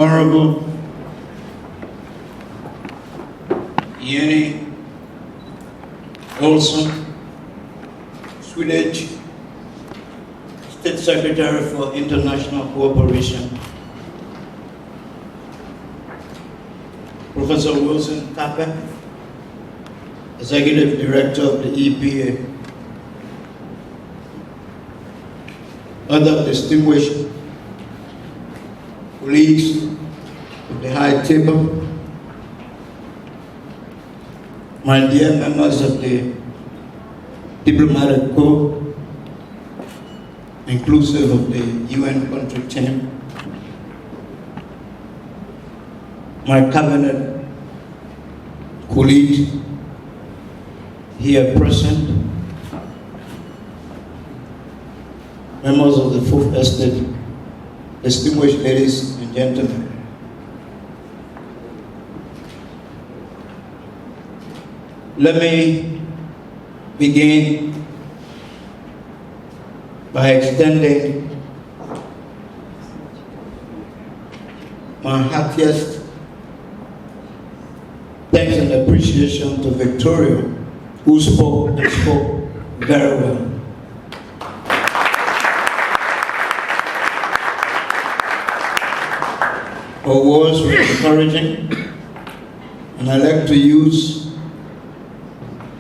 Honorable Jenny Olson, Swedish State Secretary for International Cooperation, Professor Wilson Tapper, Executive Director of the EPA, other distinguished colleagues of the high table, my dear members of the diplomatic corps, inclusive of the UN country team, my cabinet colleagues here present, members of the Fourth Estate, distinguished ladies and gentlemen. Let me begin by extending my heartiest thanks and appreciation to Victoria, who spoke and spoke very well. Her words were encouraging, and I like to use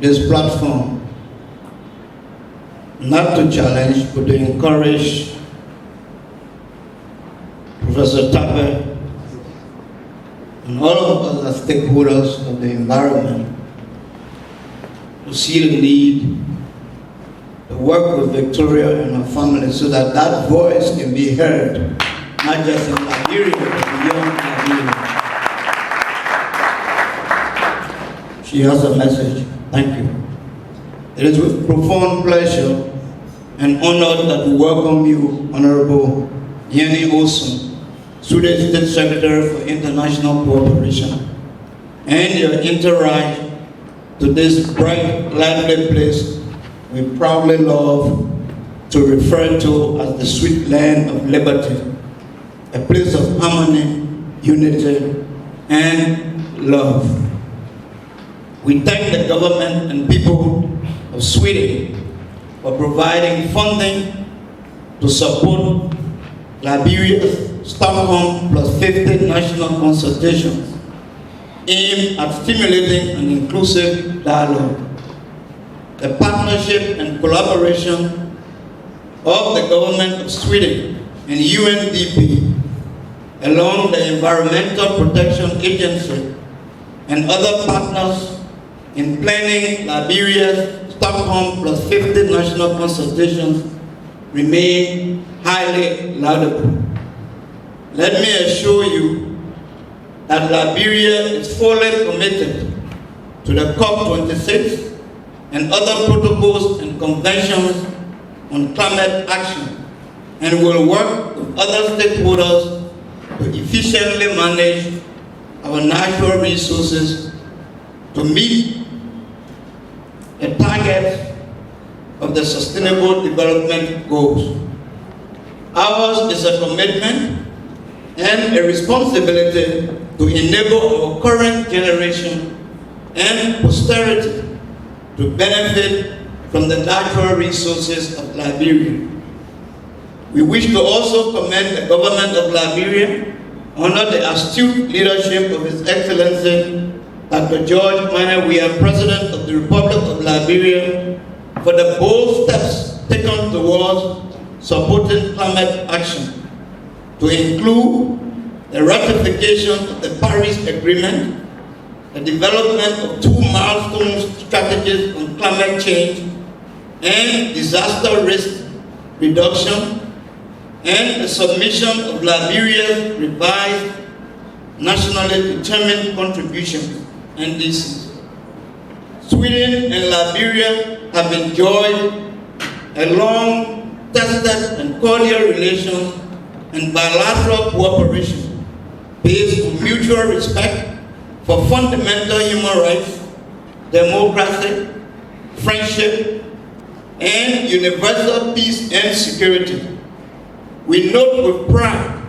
this platform not to challenge, but to encourage Professor Tapper and all of us as stakeholders of the environment to see the need to work with Victoria and her family so that that voice can be heard, not just in Liberia, but beyond Liberia. She has a message. Thank you. It is with profound pleasure and honor that we welcome you, Honorable Jenny Olson, Swedish State Secretary for International Cooperation, and your entourage to this bright, lively place we proudly love to refer to as the sweet land of liberty, a place of harmony, unity, and love. We thank the government and people of Sweden for providing funding to support Liberia's Stockholm+50 national consultations aimed at stimulating an inclusive dialogue. The partnership and collaboration of the government of Sweden and UNDP, along the Environmental Protection Agency and other partners in planning Liberia's Stockholm+50 national consultations remain highly laudable. Let me assure you that Liberia is fully committed to the COP26 and other protocols and conventions on climate action, and will work with other stakeholders to efficiently manage our natural resources to meet the targets of the Sustainable Development Goals. Ours is a commitment and a responsibility to enable our current generation and posterity to benefit from the natural resources of Liberia. We wish to also commend the government of Liberia under the astute leadership of His Excellency Dr. George Minor, we are President of the Republic of Liberia, for the bold steps taken towards supporting climate action, to include the ratification of the Paris Agreement, the development of 2 milestone strategies on climate change and disaster risk reduction, and the submission of Liberia's revised nationally determined contributions, NDCs. Sweden and Liberia have enjoyed a long, tested and cordial relations and bilateral cooperation based on mutual respect for fundamental human rights, democracy, friendship, and universal peace and security. We note with pride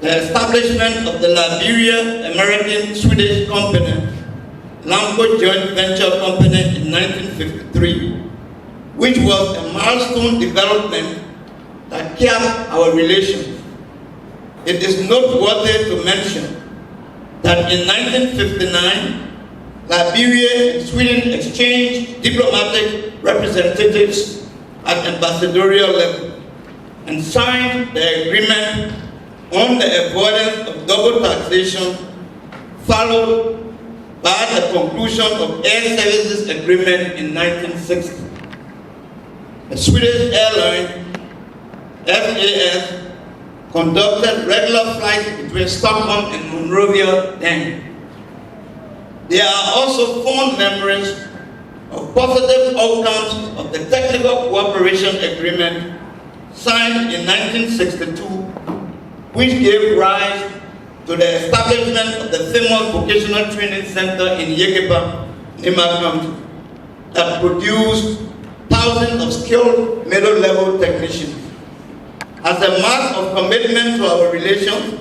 the establishment of the Liberia American-Swedish Company, Lamco Joint Venture Company in 1953, which was a milestone development that kept our relations. It is noteworthy to mention that in 1959, Liberia and Sweden exchanged diplomatic representatives at ambassadorial level and signed the agreement on the avoidance of double taxation, followed by the conclusion of Air Services Agreement in 1960. The Swedish airline, SAS, conducted regular flights between Stockholm and Monrovia then. There are also fond memories of positive outcomes of the Technical Cooperation Agreement signed in 1962, which gave rise to the establishment of the famous Vocational Training Center in Yegepa, Nima County, that produced thousands of skilled middle-level technicians. As a mark of commitment to our relations,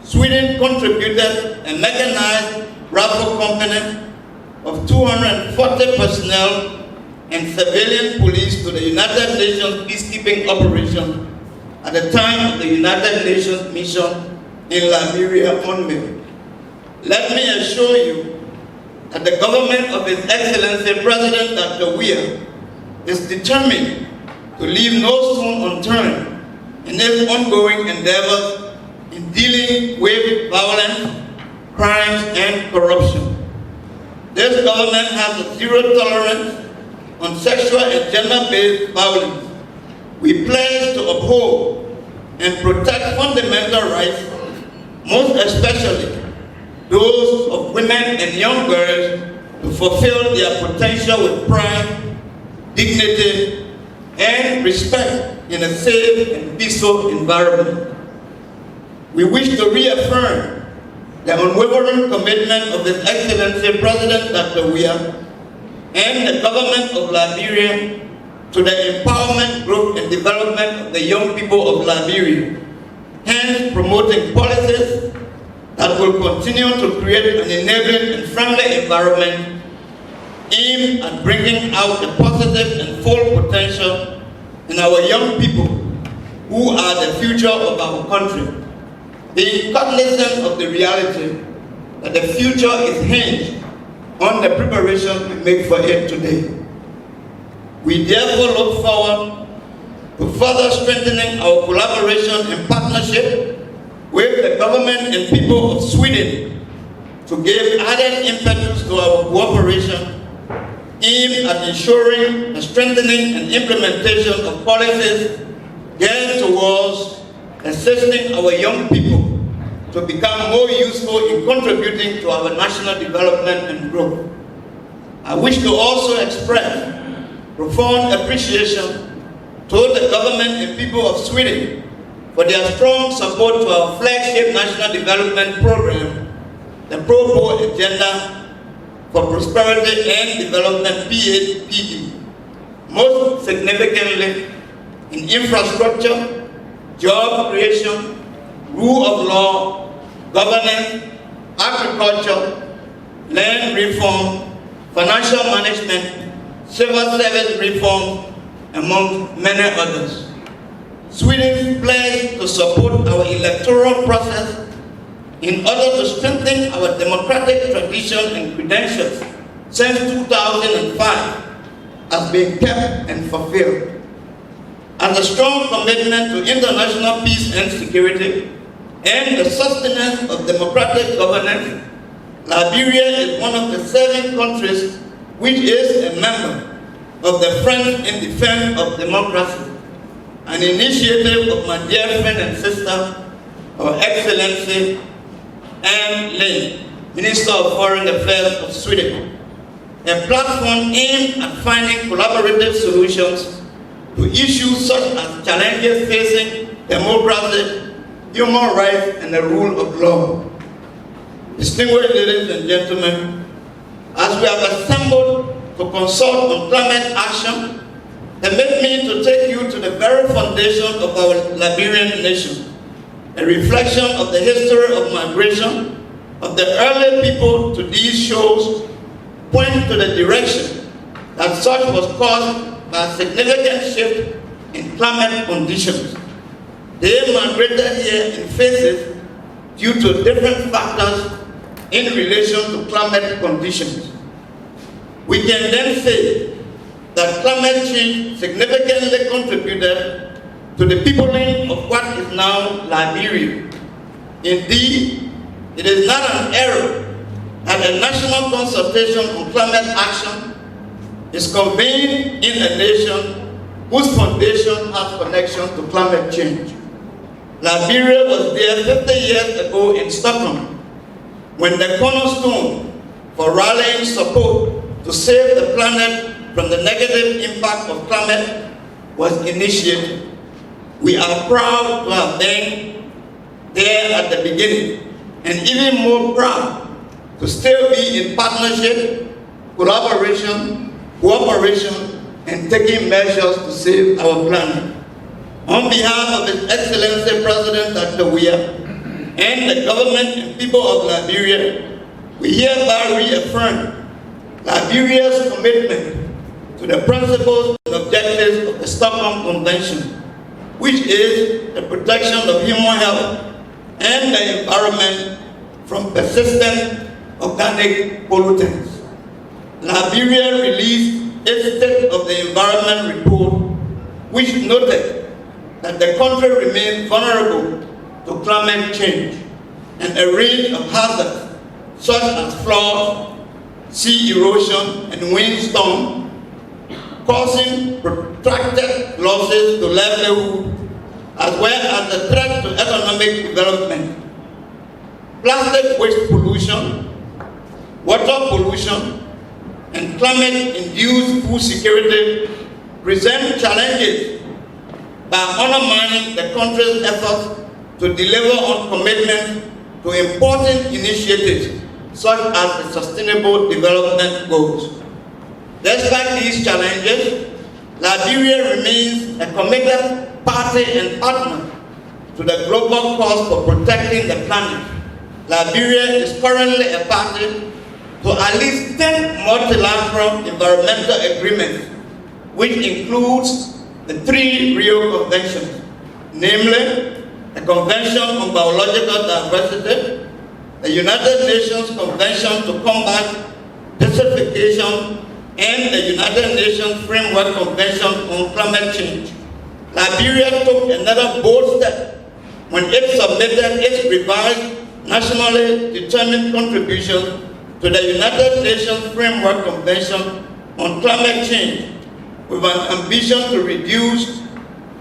Sweden contributed a mechanized rifle company of 240 personnel and civilian police to the United Nations peacekeeping operation at the time of the United Nations mission in Liberia on May. Let me assure you that the government of His Excellency President Dr. Weah is determined to leave no stone unturned in its ongoing endeavors in dealing with violence, crimes, and corruption. This government has a zero tolerance on sexual and gender-based violence. We pledge to uphold and protect fundamental rights, most especially those of women and young girls to fulfill their potential with pride, dignity, and respect in a safe and peaceful environment. We wish to reaffirm the unwavering commitment of His Excellency President Dr. Weah and the government of Liberia to the empowerment, growth, and development of the young people of Liberia, hence promoting policies that will continue to create an enabling and friendly environment aimed at bringing out the positive and full potential in our young people who are the future of our country, being cognizant of the reality that the future is hinged on the preparation we make for it today. We therefore look forward to further strengthening our collaboration and partnership with the government and people of Sweden to give added impetus to our cooperation aimed at ensuring the strengthening and implementation of policies geared towards assisting our young people to become more useful in contributing to our national development and growth. I wish to also express profound appreciation to the government and people of Sweden for their strong support to our flagship national development program, the Pro-Poor Agenda for Prosperity and Development, PAPD, most significantly in infrastructure, job creation, rule of law, governance, agriculture, land reform, financial management, civil service reform, among many others. Sweden pledged to support our electoral process in order to strengthen our democratic tradition and credentials since 2005 has been kept and fulfilled. As a strong commitment to international peace and security and the sustenance of democratic governance, Liberia is one of the 7 countries which is a member of the Friends in Defense of Democracy, an initiative of my dear friend and sister, Her Excellency Anne Lane, Minister of Foreign Affairs of Sweden, a platform aimed at finding collaborative solutions to issues such as challenges facing democracy, human rights, and the rule of law. Distinguished ladies and gentlemen, as we have assembled to consult on climate action, permit me to take you to the very foundation of our Liberian nation, a reflection of the history of migration of the early people to these shores, point to the direction that such was caused by a significant shift in climate conditions. They migrated here in phases due to different factors in relation to climate conditions. We can then say that climate change significantly contributed to the peopling of what is now Liberia. Indeed, it is not an error that a national consultation on climate action is convened in a nation whose foundation has connection to climate change. Liberia was there 50 years ago in Stockholm when the cornerstone for rallying support to save the planet from the negative impact of climate was initiated. We are proud to have been there at the beginning, and even more proud to still be in partnership, collaboration, cooperation, and taking measures to save our planet. On behalf of His Excellency President Dr. Weah and the government and people of Liberia, we hereby reaffirm Liberia's commitment to the principles and objectives of the Stockholm Convention, which is the protection of human health and the environment from persistent organic pollutants. Liberia released its State of the Environment report, which noted that the country remains vulnerable to climate change and a range of hazards such as floods, sea erosion, and windstorm, causing protracted losses to livelihood as well as the threat to economic development. Plastic waste pollution, water pollution, and climate-induced food security present challenges by undermining the country's efforts to deliver on commitments to important initiatives such as the Sustainable Development Goals. Despite these challenges, Liberia remains a committed party and partner to the global cause for protecting the planet. Liberia is currently a party to at least 10 multilateral environmental agreements, which includes the 3 Rio Conventions, namely the Convention on Biological Diversity, the United Nations Convention to Combat Desertification, and the United Nations Framework Convention on Climate Change. Liberia took another bold step when it submitted its revised nationally determined contribution to the United Nations Framework Convention on Climate Change, with an ambition to reduce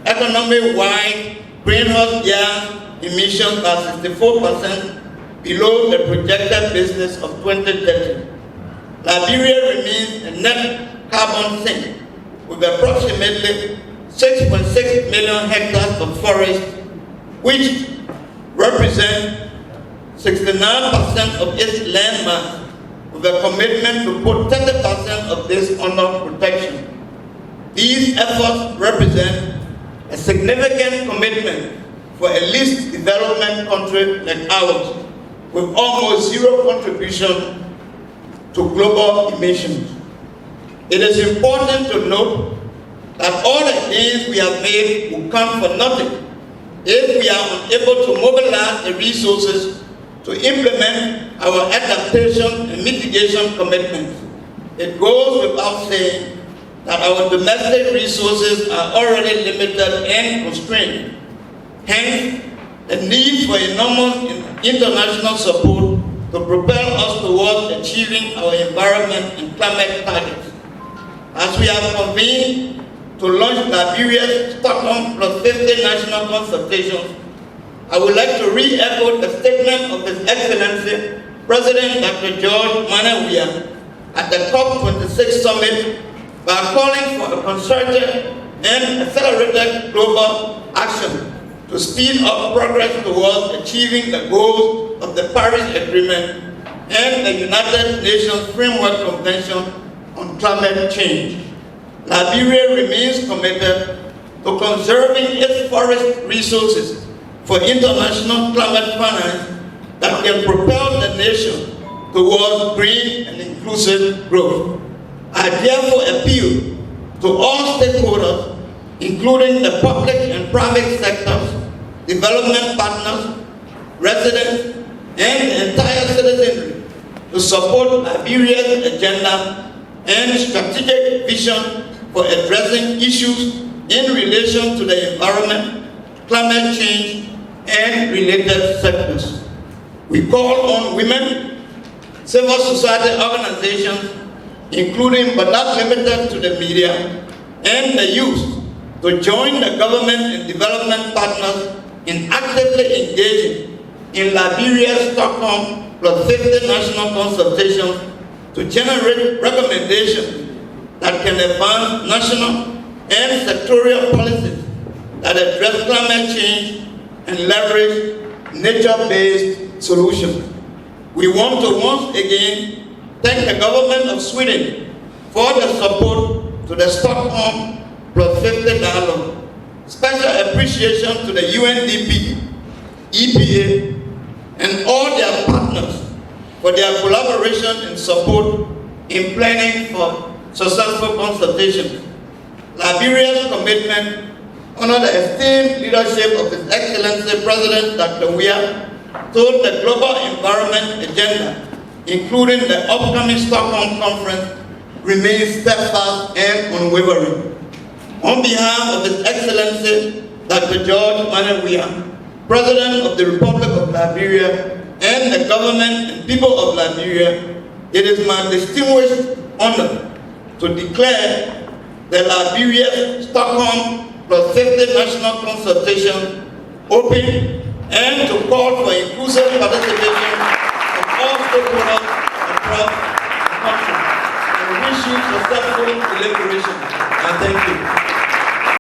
economy-wide greenhouse gas emissions by 64% below the projected basis of 2030. Liberia remains a net carbon sink with approximately 6.6 million hectares of forest, which represent 69% of its land mass, with a commitment to put 30% of this under protection. These efforts represent a significant commitment for a least development country like ours, with almost zero contribution to global emissions. It is important to note that all the gains we have made will come for nothing if we are unable to mobilize the resources to implement our adaptation and mitigation commitments. It goes without saying that our domestic resources are already limited and constrained. Hence, the need for enormous international support to propel us towards achieving our environment and climate targets. As we have convened to launch Liberia's Stockholm+50 national consultations, I would like to re-echo the statement of His Excellency President Dr. George Weah at the COP26 summit by calling for a concerted and accelerated global action to speed up progress towards achieving the goals of the Paris Agreement and the United Nations Framework Convention on Climate Change. Liberia remains committed to conserving its forest resources for international climate finance that can propel the nation towards green and inclusive growth. I therefore appeal to all stakeholders, including the public and private sectors, development partners, residents, and the entire citizenry to support Liberia's agenda and strategic vision for addressing issues in relation to the environment, climate change, and related sectors. We call on women, civil society organizations, including but not limited to the media, and the youth to join the government and development partners in actively engaging in Liberia's Stockholm+50 national consultations to generate recommendations that can advance national and sectorial policies that address climate change and leverage nature-based solutions. We want to once again thank the government of Sweden for the support to the Stockholm+50 dialogue. Special appreciation to the UNDP, EPA, and all their partners for their collaboration and support in planning for successful consultation. Liberia's commitment under the esteemed leadership of His Excellency President Dr. Weah toward the global environment agenda, including the upcoming Stockholm conference, remains steadfast and unwavering. On behalf of His Excellency Dr. George Manuel Weah, President of the Republic of Liberia, and the government and people of Liberia, it is my distinguished honor to declare the Liberia Stockholm+50 national consultation open and to call for inclusive participation of all stakeholders across the country. I wish you successful delivery.